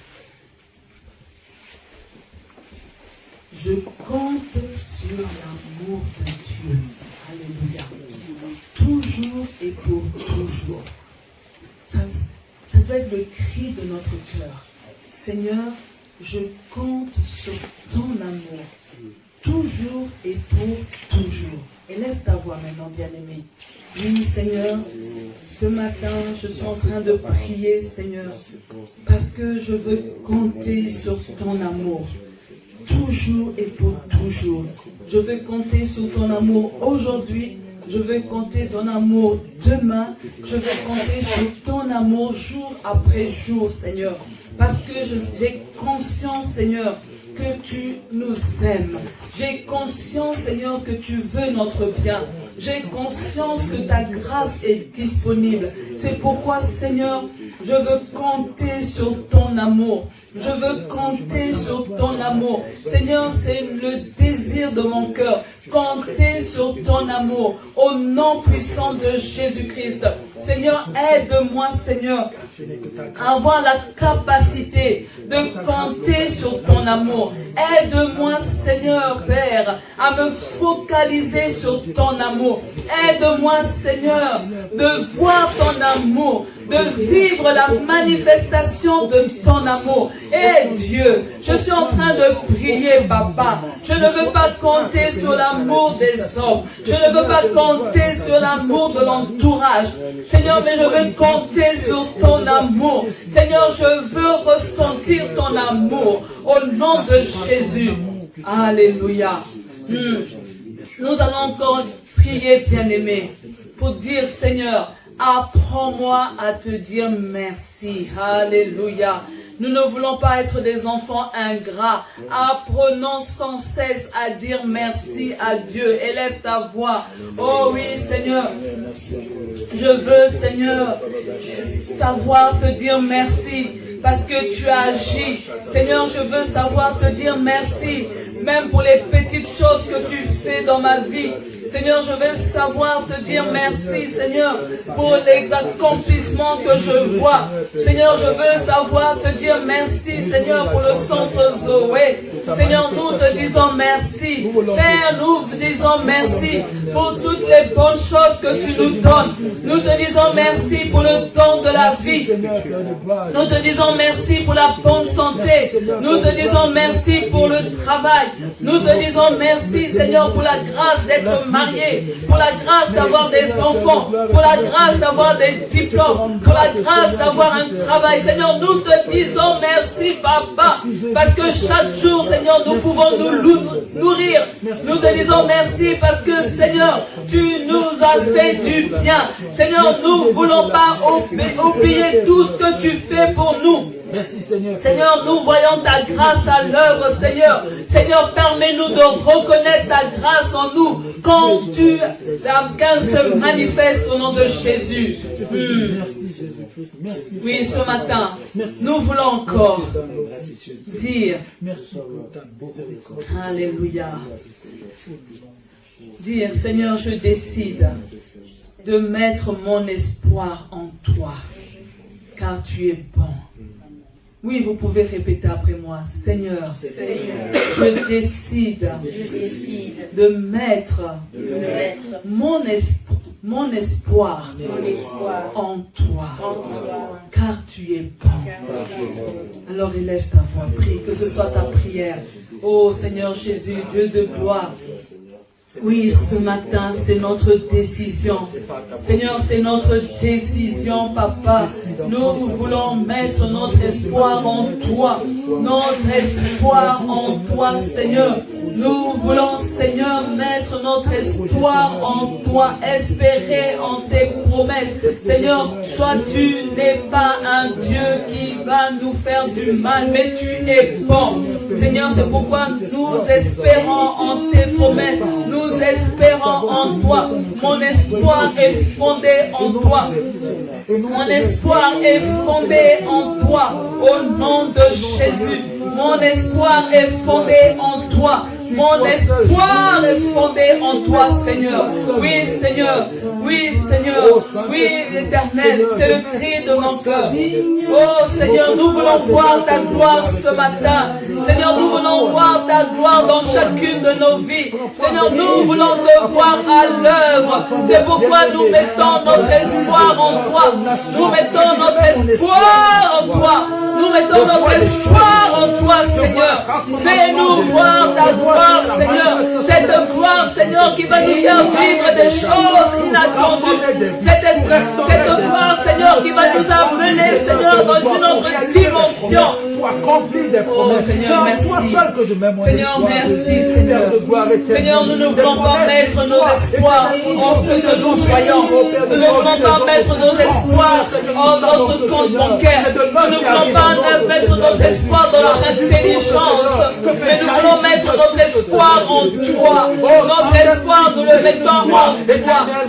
Je compte sur l'amour de Dieu. Alléluia. Toujours et pour toujours. Ça doit être le cri de notre cœur. Seigneur, je compte sur ton amour. Toujours et pour toujours. Élève ta voix maintenant, bien-aimé. Oui, Seigneur, ce matin, je suis en train de prier, Seigneur, parce que je veux compter sur ton amour. Toujours et pour toujours. Je veux compter sur ton amour aujourd'hui. Je veux compter ton amour demain. Je veux compter sur ton amour jour après jour, Seigneur. Parce que j'ai conscience, Seigneur, que tu nous aimes. J'ai conscience, Seigneur, que tu veux notre bien. J'ai conscience que ta grâce est disponible. C'est pourquoi, Seigneur, je veux compter sur ton amour. Je veux compter sur ton amour. Seigneur, c'est le désir de mon cœur. Compter sur ton amour. Au nom puissant de Jésus-Christ. Seigneur, aide-moi, Seigneur, à avoir la capacité de compter sur ton amour. Aide-moi, Seigneur, Père, à me focaliser sur ton amour. Aide-moi, Seigneur, de voir ton amour, de vivre la manifestation de ton amour. Et Dieu, je suis en train de prier, Papa. Je ne veux pas compter sur l'amour des hommes. Je ne veux pas compter sur l'amour de l'entourage. Seigneur, mais je veux compter sur ton amour. Seigneur, je veux ressentir ton amour au nom de Jésus. Alléluia. Nous allons encore prier, bien-aimé, pour dire, Seigneur, apprends-moi à te dire merci. Alléluia. Nous ne voulons pas être des enfants ingrats. Apprenons sans cesse à dire merci à Dieu. Élève ta voix. Oh oui, Seigneur. Je veux, Seigneur, savoir te dire merci parce que tu as agi. Seigneur, je veux savoir te dire merci, même pour les petites choses que tu fais dans ma vie. Seigneur, je veux savoir te dire merci, Seigneur, pour les accomplissements que je vois. Seigneur, je veux savoir te dire merci, Seigneur, pour le centre Zoé. Seigneur, nous te disons merci. Père, nous te disons merci pour toutes les bonnes choses que tu nous donnes. Nous te disons merci pour le don de la vie. Nous te disons merci pour la bonne santé. Nous te disons merci pour le travail. Nous te disons merci, Seigneur, pour la grâce d'être marié, pour la grâce d'avoir des enfants, pour la grâce d'avoir des diplômes, pour la grâce d'avoir un travail. Seigneur, nous te disons merci, Papa, parce que chaque jour, Seigneur, nous pouvons nous nourrir. Nous te disons merci parce que, Seigneur, tu nous as fait du bien. Seigneur, nous ne voulons pas oublier tout ce que tu fais pour nous. Merci, Seigneur. Seigneur, nous voyons ta grâce à l'œuvre, Seigneur. Seigneur, permets-nous de reconnaître ta grâce en nous quand qu'elle se manifeste au nom de Jésus. Merci, Jésus-Christ. Merci. Oui, ce matin, nous voulons encore dire merci pour ta miséricorde. Alléluia. Dire, Seigneur, je décide de mettre mon espoir en toi, car tu es bon. Oui, vous pouvez répéter après moi. Seigneur, je décide de mettre mon espoir en toi, car tu es bon. Alors élève ta voix, prie, que ce soit ta prière. Oh Seigneur Jésus, Dieu de gloire. Oui, ce matin, c'est notre décision. Seigneur, c'est notre décision, Papa. Nous voulons mettre notre espoir en toi. Notre espoir en toi, Seigneur. Nous voulons, Seigneur, mettre notre espoir en toi, espérer en tes promesses. Seigneur, toi, tu n'es pas un Dieu qui va nous faire du mal, mais tu es bon. Seigneur, c'est pourquoi nous espérons en tes promesses. Nous espérons en toi. Mon espoir est fondé en toi. Mon espoir est fondé en toi. Au nom de Jésus. Mon espoir est fondé en toi. Mon espoir est fondé en toi, Seigneur. Oui, Seigneur. Oui, Seigneur. Oui, l'Éternel. C'est le cri de mon cœur. Oh, Seigneur, nous voulons voir ta gloire ce matin. Seigneur, nous voulons voir ta gloire dans chacune de nos vies. Seigneur, nous voulons te voir à l'œuvre. C'est pourquoi nous mettons notre espoir en toi. Nous mettons notre espoir en toi. Nous mettons notre espoir en toi, Seigneur. Fais-nous voir ta gloire, Seigneur. Cette gloire, Seigneur, qui va nous faire vivre des choses inattendues. Cette gloire, Seigneur, qui va nous amener, Seigneur, dans une autre dimension. Pour accomplir des promesses. Seigneur, merci. Toi seul que je mets mon Seigneur, espoir. merci, Seigneur. Seigneur, nous ne voulons pas mettre nos espoirs en ce que nous voyons. Nous ne voulons pas mettre nos espoirs en notre compte bancaire. Nous ne voulons pas mettre notre espoir dans notre intelligence. Mais nous voulons mettre notre espoir en toi. Notre espoir, nous le mettons en toi.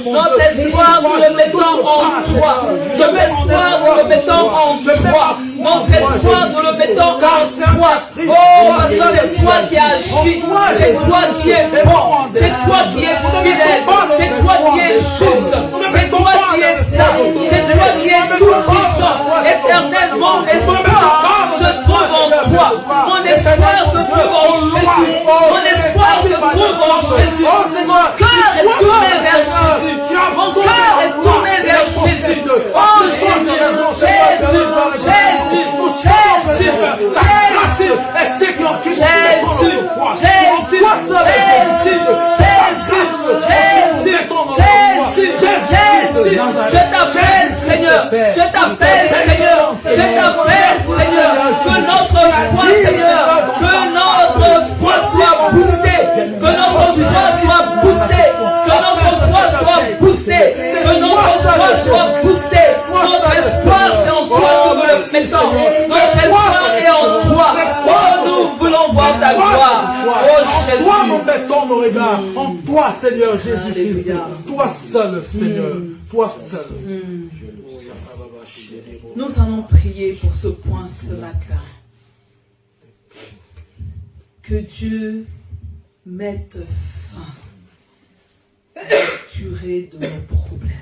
Notre espoir, nous le mettons en toi. Notre espoir, nous le mettons en toi. Notre espoir, nous le mettons en toi. Oh, parce que c'est toi qui agis. C'est toi qui es bon. C'est toi qui es fidèle. C'est toi qui es juste. C'est toi qui es saint. C'est toi qui es tout puissant. Éternel, mon espoir se trouve en toi. Mon espoir se trouve en Jésus. Mon espoir se trouve en Jésus. Mon cœur est tourné vers Jésus. Mon cœur est tourné vers Jésus. Oh Jésus, Jésus, Jésus, Jésus, Jésus, Jésus, Jésus, Jésus, Jésus, Jésus, je t'appelle Seigneur, je t'appelle Seigneur, je t'appelle Seigneur, que notre foi Seigneur, que notre foi soit boostée, que notre foi soit boostée, que notre foi soit boostée, que notre foi soit boostée, notre espoir c'est en toi que nous le mettons, notre espoir est en toi, oh nous voulons voir ta gloire, oh Jésus. Toi nous mettons nos regards en toi Seigneur Jésus-Christ, toi seul Seigneur, toi seul. Nous allons prier pour ce point ce matin. Que Dieu mette fin à la durée de nos problèmes.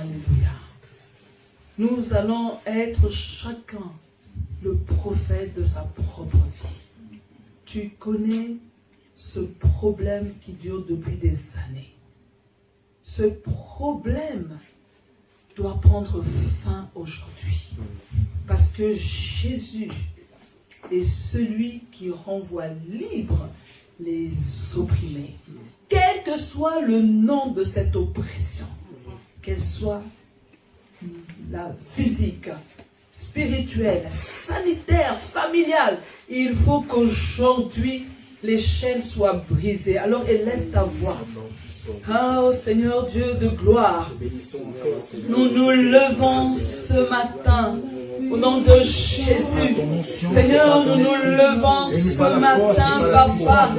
Alléluia. Nous allons être chacun le prophète de sa propre vie. Tu connais ce problème qui dure depuis des années. Ce problème doit prendre fin aujourd'hui. Parce que Jésus est celui qui renvoie libre les opprimés. Quel que soit le nom de cette oppression, qu'elle soit la physique, spirituelle, sanitaire, familiale, il faut qu'aujourd'hui les chaînes soient brisées. Alors élève ta voix. Oh Seigneur Dieu de gloire, Bénissons encore, Seigneur. nous nous levons ce matin au nom de Jésus. Seigneur, nous nous levons ce matin, Papa,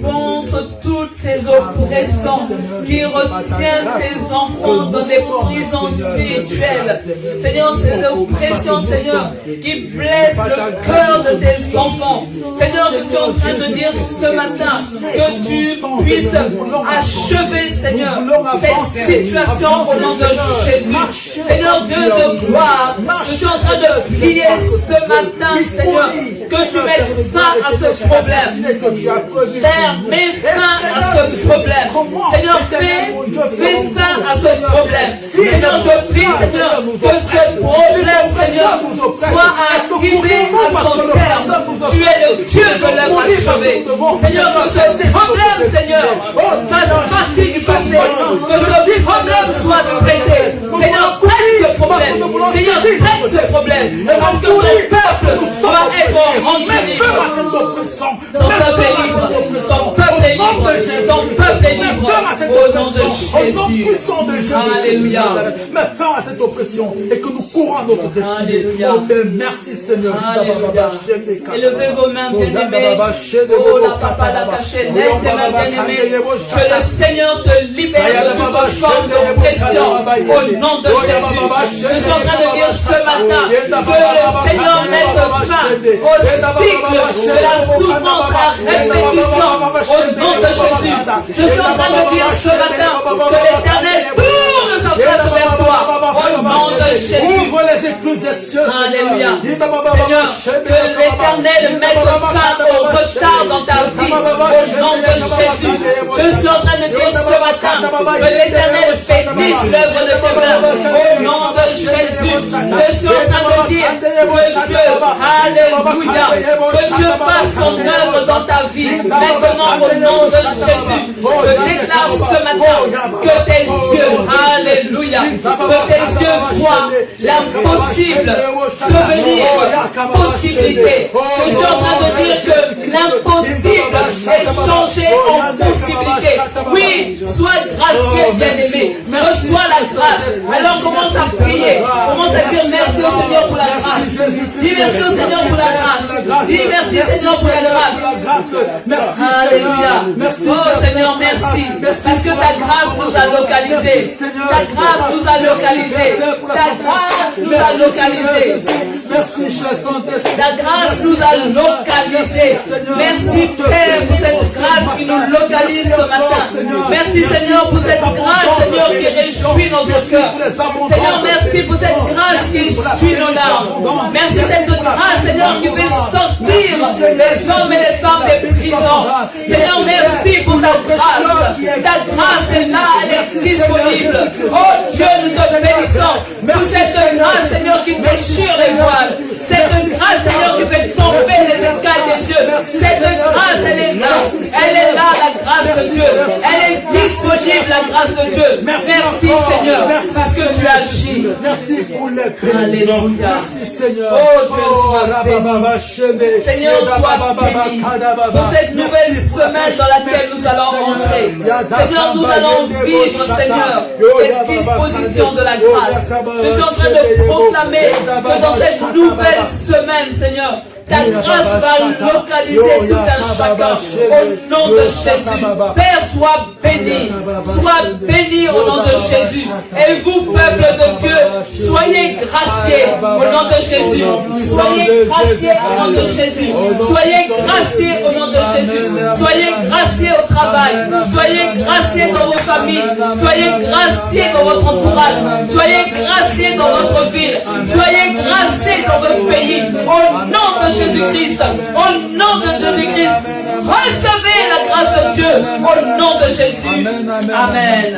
contre toutes ces oppressions qui retiennent tes enfants dans des prisons spirituelles. Seigneur, ces oppressions, Seigneur, qui blessent le cœur de tes enfants. Seigneur, je suis en train de dire ce matin que tu puisses achever, Seigneur, cette situation au nom de Jésus. Seigneur Dieu de gloire, je suis en train de prier ce matin, Seigneur, que tu mettes fin à ce problème. Père, mets fin à ce problème. Seigneur, mets fin à ce problème. Seigneur, je prie, Seigneur, que ce problème, Seigneur, soit arrivé à son terme. Tu es le Dieu de l'œuvre achevée. Seigneur, que ce problème, Seigneur, fasse partie du passé. Que ce problème soit traité. Seigneur, traite ce problème. Seigneur, traite ce problème. Parce que ton peuple doit être rendu libre. Ton peuple est libre. Ton peuple est libre. Ton peuple est libre. Au nom de Jésus. Alléluia. Mets fin à cette oppression et que nous courons notre destinée. Alléluia. Oh, merci Seigneur. Alléluia. Élevez vos mains bien-aimées. Oh la papa la cachée, lève tes mains bien-aimées. Que le Seigneur te libère de toute forme d'oppression. Au nom de Jésus. Je suis en train de dire ce matin que le Seigneur mette fin au cycle de la souffrance à répétition. Au nom de Jésus. Je suis en train de dire ce matin que l'Éternel tourne sa face vers toi. Au nom de Jésus. Ouvre les écluses des cieux. Alléluia. Seigneur, que l'Éternel mette fin au retard dans ta vie. Au nom de Jésus. Je suis en train de dire ce matin que l'Éternel bénisse l'œuvre de tes mains. Au nom de Jésus. Je suis en train de dire que Dieu, alléluia, que Dieu fasse son œuvre dans ta vie. Maintenant, au nom de Jésus, je déclare ce matin que tes yeux, alléluia, que tes yeux voient l'impossible devenir possibilité. Je suis en train de dire que l'impossible est changé en possibilité. Oui, sois gracieux, bien-aimé. Reçois la grâce. Alors commence à prier. Commence à dire merci au Seigneur pour la grâce. Dis merci au Seigneur pour la grâce. Dis merci Seigneur pour la grâce. Merci. Alléluia. Merci. Oh Seigneur, merci. Parce que ta grâce nous a localisés. Ta grâce nous a localisés. Ta grâce nous a localisés. Merci, cher Saint-Esprit. Ta grâce nous a localisés. Merci Père pour cette grâce qui nous localise ce matin. Merci Seigneur pour cette grâce, Seigneur, qui réjouit notre cœur. Seigneur, merci pour cette grâce qui essuie nos larmes. Merci cette grâce, Seigneur, qui fait sortir les hommes et les femmes des prisons. Seigneur, merci pour ta grâce. Ta grâce est là, elle est disponible. Oh Dieu, nous te bénissons pour cette grâce, Seigneur, qui déchire les voiles. Cette grâce, Seigneur, qui fait tomber les écailles des yeux. Cette grâce, elle est là. Elle est là, la grâce de Dieu. Elle est disponible, la grâce de Dieu. Merci, Seigneur, parce que tu agis. Merci pour les bénédictions. Alléluia. Merci, Seigneur. Oh Dieu, sois béni. Seigneur, sois béni pour cette nouvelle semaine dans laquelle nous allons entrer. Seigneur, nous allons vivre, Seigneur, les dispositions de la grâce. Je suis en train de proclamer que dans cette nouvelle semaine, Seigneur, ta grâce va localiser tout un chacun au nom de Jésus. Père, sois béni. Sois béni au nom de Jésus. Et vous, peuple de Dieu, soyez graciés au nom de Jésus. Soyez graciés au nom de Jésus. Soyez graciés au nom de Jésus. Soyez graciés au travail. Soyez graciés dans vos familles. Soyez graciés dans votre entourage. Soyez graciés dans votre ville. Soyez graciés dans votre pays. Au nom de Jésus-Christ, au nom de Jésus-Christ, recevez la grâce de Dieu, au nom de Jésus. Amen.